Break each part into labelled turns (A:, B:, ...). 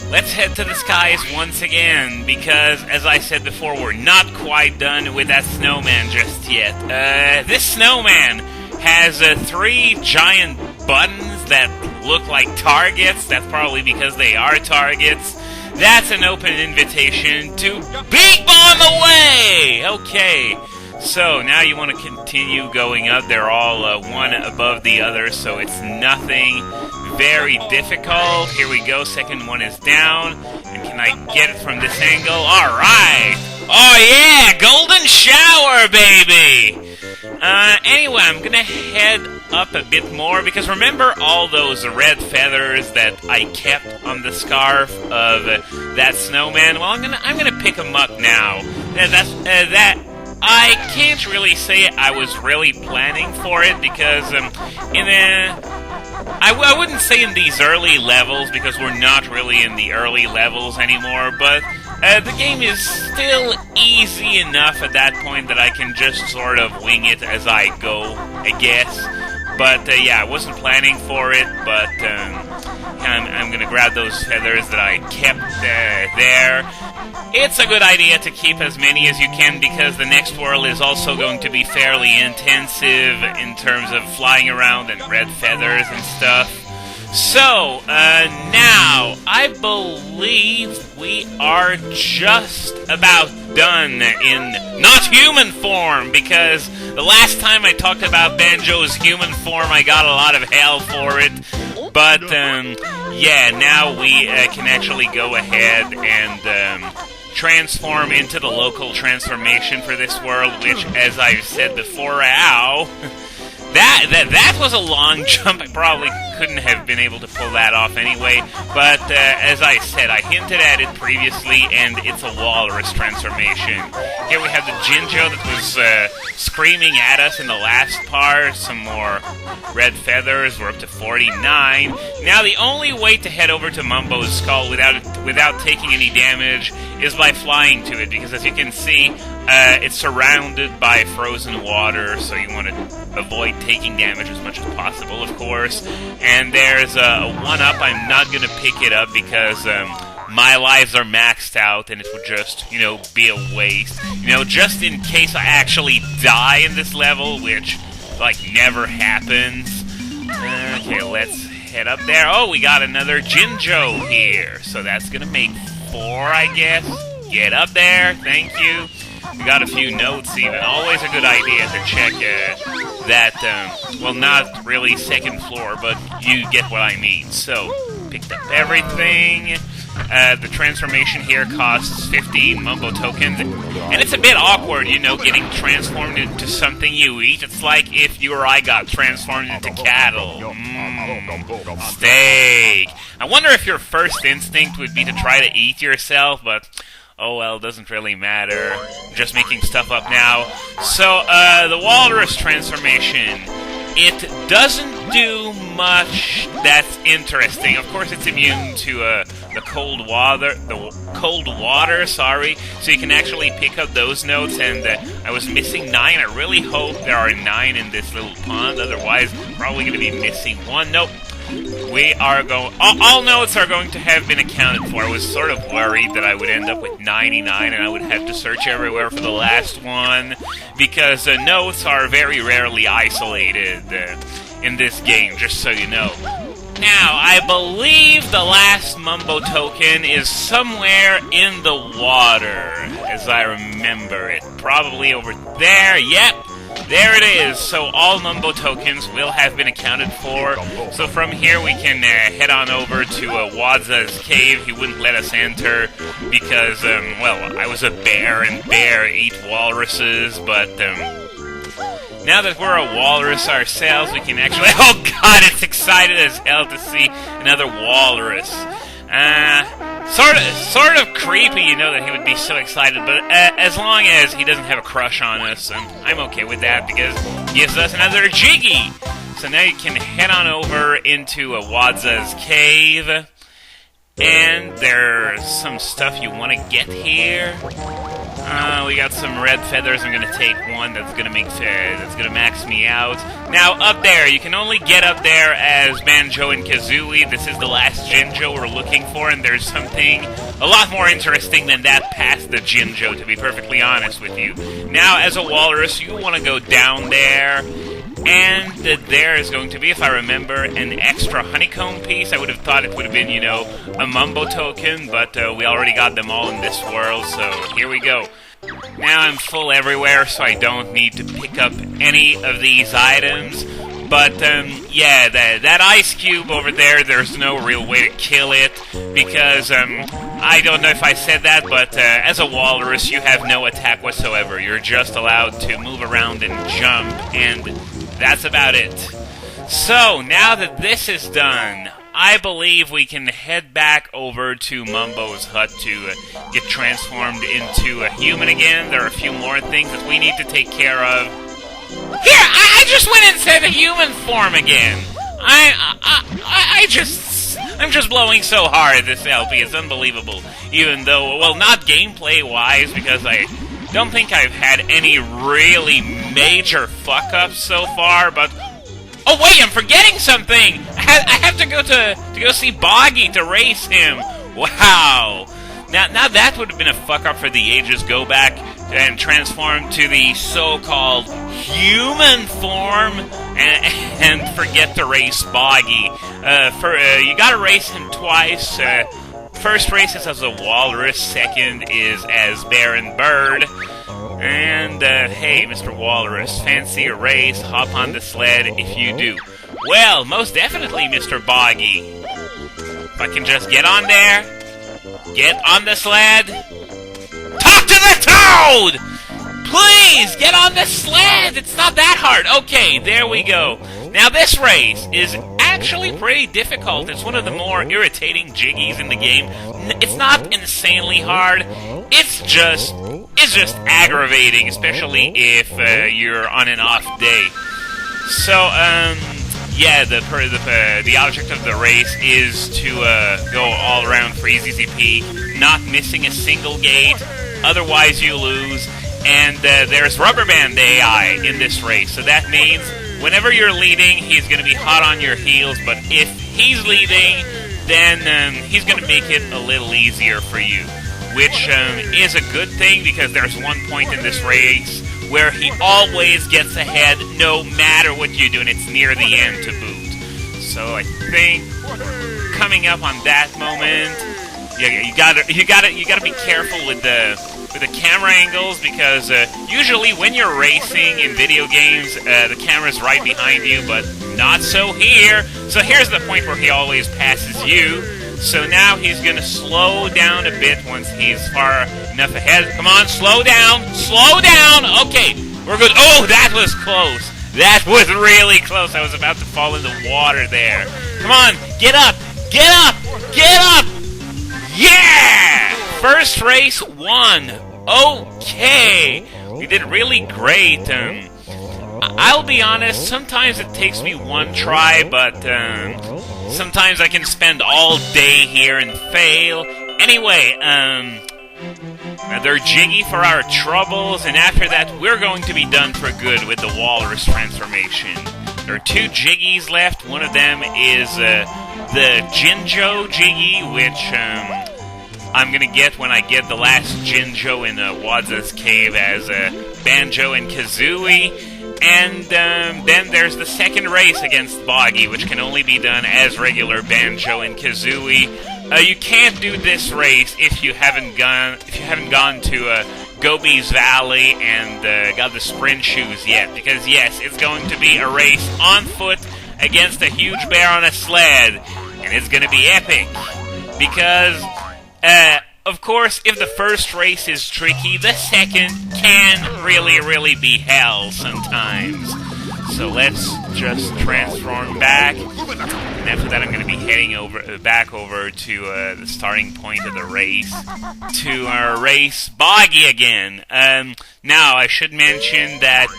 A: let's head to the skies once again, because, as I said before, we're not quite done with that snowman just yet. This snowman has 3 giant buttons that look like targets. That's probably because they are targets. That's an open invitation to beat bomb away! Okay, so now you want to continue going up. They're all one above the other, so it's nothing very difficult. Here we go, second one is down. And can I get it from this angle? Alright! Oh yeah, golden shower, baby! Anyway, I'm gonna head up a bit more, because remember all those red feathers that I kept on the scarf of that snowman? Well, I'm gonna pick them up now. That I can't really say I was really planning for it, because I wouldn't say in these early levels, because we're not really in the early levels anymore, but the game is still easy enough at that point that I can just sort of wing it as I go, I guess. But yeah, I wasn't planning for it, but I'm going to grab those feathers that I kept there. It's a good idea to keep as many as you can, because the next world is also going to be fairly intensive in terms of flying around and red feathers and stuff. So, now, I believe we are just about done in not human form, because the last time I talked about Banjo's human form, I got a lot of hell for it. But, yeah, now we can actually go ahead and transform into the local transformation for this world, which, as I've said before, That was a long jump. I probably couldn't have been able to pull that off anyway. But as I said, I hinted at it previously, and it's a walrus transformation. Here we have the Jinjo that was screaming at us in the last part. Some more red feathers. We're up to 49. Now the only way to head over to Mumbo's skull without taking any damage is by flying to it, because as you can see, it's surrounded by frozen water, so you want to avoid taking damage as much as possible, of course. And there's a 1-up. I'm not going to pick it up because my lives are maxed out, and it would just, be a waste. Just in case I actually die in this level, which, never happens. Okay, let's head up there. Oh, we got another Jinjo here, so that's going to make 4, I guess. Get up there, thank you. We got a few notes even. Always a good idea to check that, well, not really second floor, but you get what I mean. So, picked up everything. The transformation here costs 15 Mumbo tokens. And it's a bit awkward, getting transformed into something you eat. It's like if you or I got transformed into cattle. Steak. I wonder if your first instinct would be to try to eat yourself, but oh well, doesn't really matter. Just making stuff up now. So, the walrus transformation. It doesn't do much that's interesting. Of course, it's immune to the cold water, sorry. So you can actually pick up those notes, and I was missing 9. I really hope there are 9 in this little pond. Otherwise, I'm probably going to be missing 1. Nope. We are going... All notes are going to have been accounted for. I was sort of worried that I would end up with 99 and I would have to search everywhere for the last one, because notes are very rarely isolated in this game, just so you know. Now, I believe the last Mumbo token is somewhere in the water, as I remember it. Probably over there. Yep. There it is. So all Mumbo tokens will have been accounted for. So from here we can head on over to Wadza's cave. He wouldn't let us enter because, well, I was a bear and bear ate walruses. But now that we're a walrus ourselves, we can actually... Oh god, it's excited as hell to see another walrus. Sort of creepy, that he would be so excited, but as long as he doesn't have a crush on us, I'm okay with that, because it gives us another Jiggy! So now you can head on over into Wadza's cave, and there's some stuff you want to get here. We got some red feathers. I'm gonna take one that's gonna max me out. Now up there, you can only get up there as Banjo and Kazooie. This is the last Jinjo we're looking for, and there's something a lot more interesting than that past the Jinjo, to be perfectly honest with you. Now, as a walrus, you want to go down there. And there is going to be, if I remember, an extra honeycomb piece. I would have thought it would have been, a Mumbo token, but we already got them all in this world, so here we go. Now I'm full everywhere, so I don't need to pick up any of these items. But, yeah, that ice cube over there, there's no real way to kill it, because, I don't know if I said that, but as a walrus, you have no attack whatsoever. You're just allowed to move around and jump, and that's about it. So, now that this is done, I believe we can head back over to Mumbo's hut to get transformed into a human again. There are a few more things that we need to take care of. Here, I just went into the human form again. I'm just blowing so hard this LP. It's unbelievable. Even though, well, not gameplay-wise, because I don't think I've had any really major fuck-ups so far, but... Oh, wait, I'm forgetting something! I have to go see Boggy to race him! Wow! Now that would have been a fuck-up for the ages. Go back and transform to the so-called human form and forget to race Boggy. You gotta race him twice. First race is as a walrus, second is as bear and bird. And, hey, Mr. Walrus, fancy a race? Hop on the sled if you do. Well, most definitely, Mr. Boggy. If I can just get on there, get on the sled. Talk to the toad! Please, get on the sled! It's not that hard. Okay, there we go. Now, this race is actually pretty difficult. It's one of the more irritating Jiggies in the game. It's not insanely hard. It's just aggravating, especially if you're on an off day. So, yeah, the object of the race is to go all around for ZZP, not missing a single gate. Otherwise, you lose. And there's rubber band AI in this race, so that means whenever you're leading, he's going to be hot on your heels, but if he's leading, then he's going to make it a little easier for you, which is a good thing, because there's one point in this race where he always gets ahead no matter what you do, and it's near the end to boot. So I think coming up on that moment, you gotta be careful with the camera angles, because usually when you're racing in video games, the camera's right behind you, but not so here. So here's the point where he always passes you. So now he's gonna slow down a bit once he's far enough ahead. Come on, slow down! Slow down! Okay, we're good. Oh, that was close. That was really close. I was about to fall in the water there. Come on, get up! Get up! Get up! Yeah! First race won. Okay, we did really great. I'll be honest, sometimes it takes me one try, but sometimes I can spend all day here and fail. Anyway, they're Jiggy for our troubles, and after that, we're going to be done for good with the walrus transformation. There are two Jiggies left. One of them is the Jinjo Jiggy, which I'm gonna get when I get the last Jinjo in Wadza's cave as Banjo and Kazooie. And then there's the second race against Boggy, which can only be done as regular Banjo and Kazooie. You can't do this race if you haven't gone to Gobi's Valley and got the sprint shoes yet, because yes, it's going to be a race on foot against a huge bear on a sled, and it's going to be epic, because of course, if the first race is tricky, the second can really be hell sometimes. So let's just transform back, and after that I'm going to be heading back over to the starting point of the race, to race Boggy again. Now, I should mention that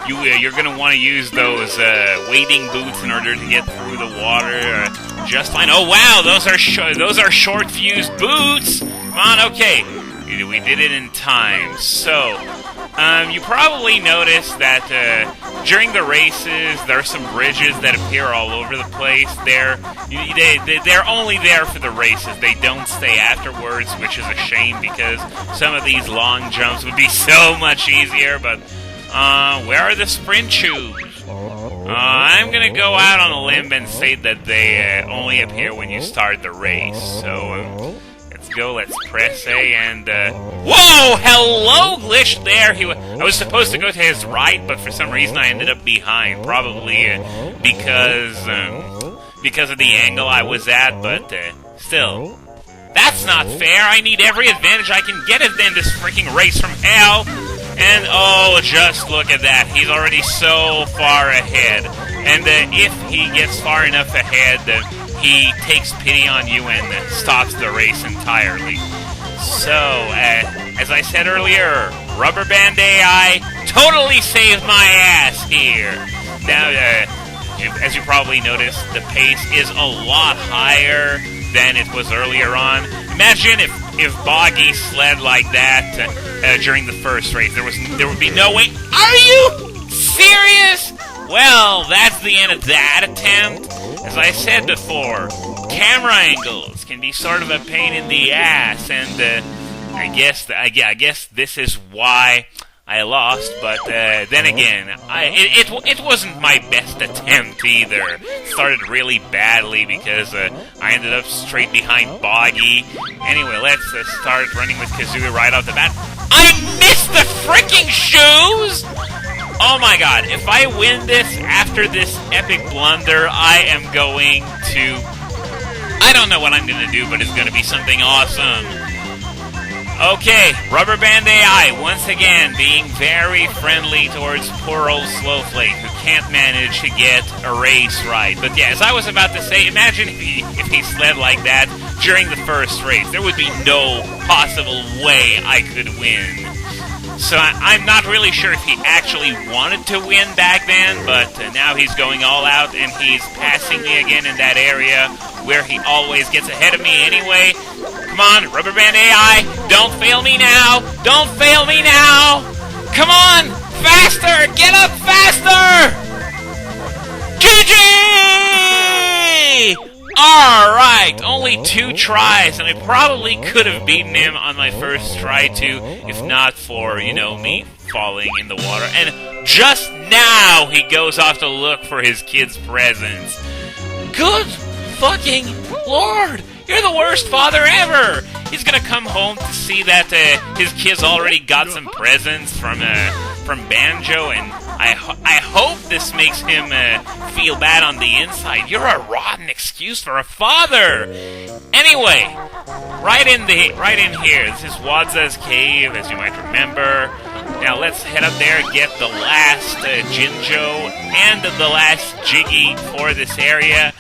A: you're going to want to use those wading boots in order to get through the water. just fine. Oh wow, those are short-fused boots. Come on, okay, we did it in time. So, you probably noticed that during the races, there are some bridges that appear all over the place. They're only there for the races. They don't stay afterwards, which is a shame because some of these long jumps would be so much easier. But where are the sprint tubes? I'm gonna go out on a limb and say that they only appear when you start the race. So let's go. Let's press A and whoa! Hello, glitch there. I was supposed to go to his right, but for some reason I ended up behind. Probably because of the angle I was at. But still, that's not fair. I need every advantage I can get in this freaking race from hell. And, oh, just look at that. He's already so far ahead. And if he gets far enough ahead, he takes pity on you and stops the race entirely. So, as I said earlier, Rubber Band AI totally saved my ass here. Now, as you probably noticed, the pace is a lot higher than it was earlier on. Imagine if Boggy sled like that during the first race. There would be no way. Are you serious? Well, that's the end of that attempt. As I said before, camera angles can be sort of a pain in the ass, and I guess this is why I lost, but then again, it wasn't my best attempt either. It started really badly because I ended up straight behind Boggy. Anyway, let's start running with Kazooie right off the bat. I missed the freaking shoes! Oh my god, if I win this after this epic blunder, I am going to... I don't know what I'm going to do, but it's going to be something awesome. Okay, Rubber Band AI, once again, being very friendly towards poor old Slowflake, who can't manage to get a race right. But yeah, as I was about to say, imagine if he sled like that during the first race. There would be no possible way I could win. So I'm not really sure if he actually wanted to win back then, but now he's going all out and he's passing me again in that area where he always gets ahead of me anyway. Come on, Rubber Band AI, don't fail me now! Don't fail me now! Come on! Faster! Get up faster! GG! Alright, only 2 tries, and I probably could have beaten him on my first try too, if not for, me falling in the water. And just now he goes off to look for his kid's presents. Good fucking Lord! You're the worst father ever! He's gonna come home to see that his kid's already got some presents from Banjo, and I hope this makes him feel bad on the inside. You're a rotten excuse for a father! Anyway, right in here. This is Wadza's cave, as you might remember. Now let's head up there, get the last Jinjo and the last Jiggy for this area.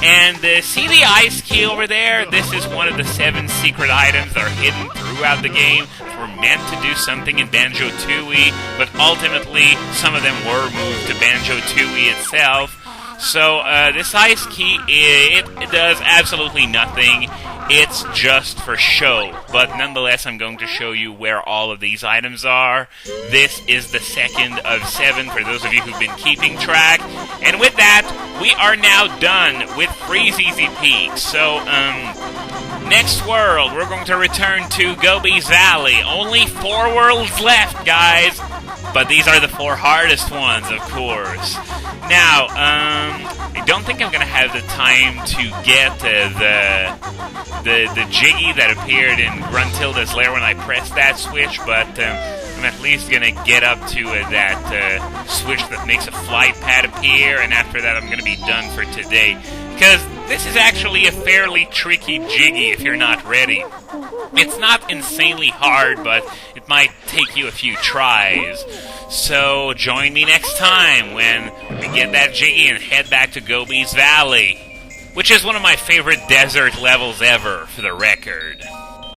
A: And see the ice key over there? This is one of the 7 secret items that are hidden throughout the game. Were meant to do something in Banjo-Tooie, but ultimately some of them were moved to Banjo-Tooie itself. So this ice key, it does absolutely nothing. It's just for show. But nonetheless, I'm going to show you where all of these items are. This is the second of 7 for those of you who've been keeping track. And with that, we are now done with Freeze Easy Peak. So, next world, we're going to return to Gobi's Valley. Only 4 worlds left, guys. But these are the 4 hardest ones, of course. Now, I don't think I'm going to have the time to get the Jiggy that appeared in Gruntilda's lair when I pressed that switch, but I'm at least going to get up to that switch that makes a flight pad appear, and after that I'm going to be done for today. Because this is actually a fairly tricky Jiggy if you're not ready. It's not insanely hard, but it might take you a few tries. So join me next time when we get that Jiggy and head back to Gobi's Valley, which is one of my favorite desert levels ever, for the record.